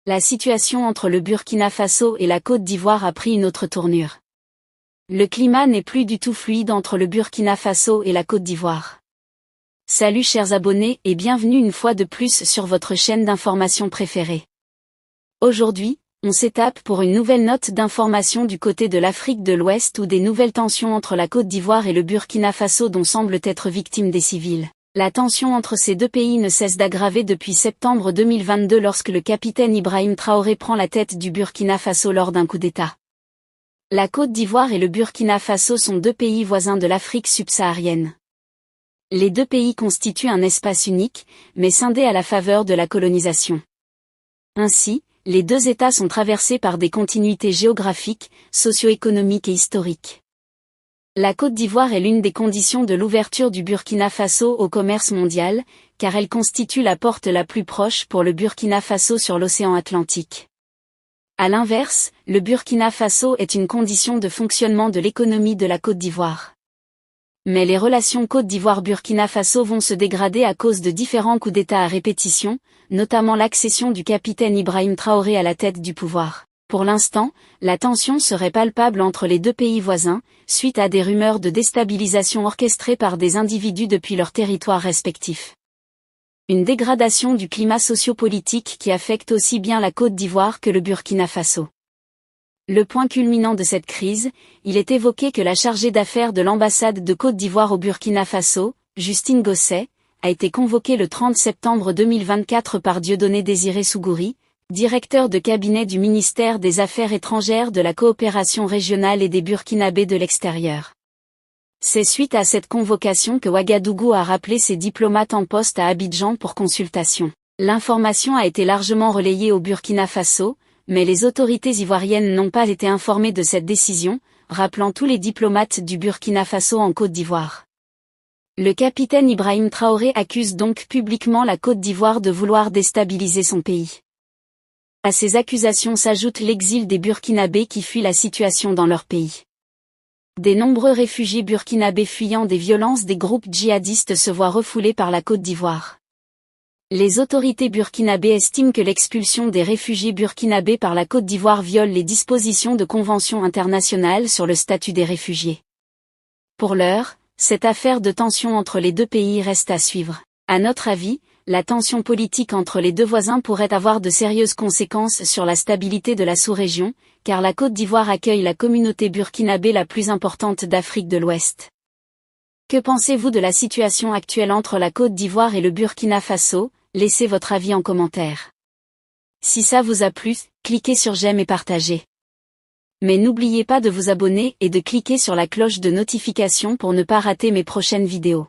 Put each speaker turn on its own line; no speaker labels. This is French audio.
La situation entre le Burkina Faso et la Côte d'Ivoire a pris une autre tournure. Le climat n'est plus du tout fluide entre le Burkina Faso et la Côte d'Ivoire. Salut chers abonnés et bienvenue une fois de plus sur votre chaîne d'information préférée. Aujourd'hui, on s'étape pour une nouvelle note d'information du côté de l'Afrique de l'Ouest où des nouvelles tensions entre la Côte d'Ivoire et le Burkina Faso dont semblent être victimes des civils. La tension entre ces deux pays ne cesse d'aggraver depuis septembre 2022 lorsque le capitaine Ibrahim Traoré prend la tête du Burkina Faso lors d'un coup d'État. La Côte d'Ivoire et le Burkina Faso sont deux pays voisins de l'Afrique subsaharienne. Les deux pays constituent un espace unique, mais scindé à la faveur de la colonisation. Ainsi, les deux États sont traversés par des continuités géographiques, socio-économiques et historiques. La Côte d'Ivoire est l'une des conditions de l'ouverture du Burkina Faso au commerce mondial, car elle constitue la porte la plus proche pour le Burkina Faso sur l'océan Atlantique. À l'inverse, le Burkina Faso est une condition de fonctionnement de l'économie de la Côte d'Ivoire. Mais les relations Côte d'Ivoire-Burkina Faso vont se dégrader à cause de différents coups d'État à répétition, notamment l'accession du capitaine Ibrahim Traoré à la tête du pouvoir. Pour l'instant, la tension serait palpable entre les deux pays voisins, suite à des rumeurs de déstabilisation orchestrées par des individus depuis leurs territoires respectifs. Une dégradation du climat sociopolitique qui affecte aussi bien la Côte d'Ivoire que le Burkina Faso. Le point culminant de cette crise, il est évoqué que la chargée d'affaires de l'ambassade de Côte d'Ivoire au Burkina Faso, Justine Gosset, a été convoquée le 30 septembre 2024 par Dieudonné Désiré Sougouri, directeur de cabinet du ministère des Affaires étrangères de la coopération régionale et des Burkinabés de l'extérieur. C'est suite à cette convocation que Ouagadougou a rappelé ses diplomates en poste à Abidjan pour consultation. L'information a été largement relayée au Burkina Faso, mais les autorités ivoiriennes n'ont pas été informées de cette décision, rappelant tous les diplomates du Burkina Faso en Côte d'Ivoire. Le capitaine Ibrahim Traoré accuse donc publiquement la Côte d'Ivoire de vouloir déstabiliser son pays. À ces accusations s'ajoute l'exil des Burkinabés qui fuient la situation dans leur pays. Des nombreux réfugiés burkinabés fuyant des violences des groupes djihadistes se voient refoulés par la Côte d'Ivoire. Les autorités burkinabées estiment que l'expulsion des réfugiés burkinabés par la Côte d'Ivoire viole les dispositions de conventions internationales sur le statut des réfugiés. Pour l'heure, cette affaire de tension entre les deux pays reste à suivre. À notre avis, la tension politique entre les deux voisins pourrait avoir de sérieuses conséquences sur la stabilité de la sous-région, car la Côte d'Ivoire accueille la communauté burkinabé la plus importante d'Afrique de l'Ouest. Que pensez-vous de la situation actuelle entre la Côte d'Ivoire et le Burkina Faso? Laissez votre avis en commentaire. Si ça vous a plu, cliquez sur j'aime et partagez. Mais n'oubliez pas de vous abonner et de cliquer sur la cloche de notification pour ne pas rater mes prochaines vidéos.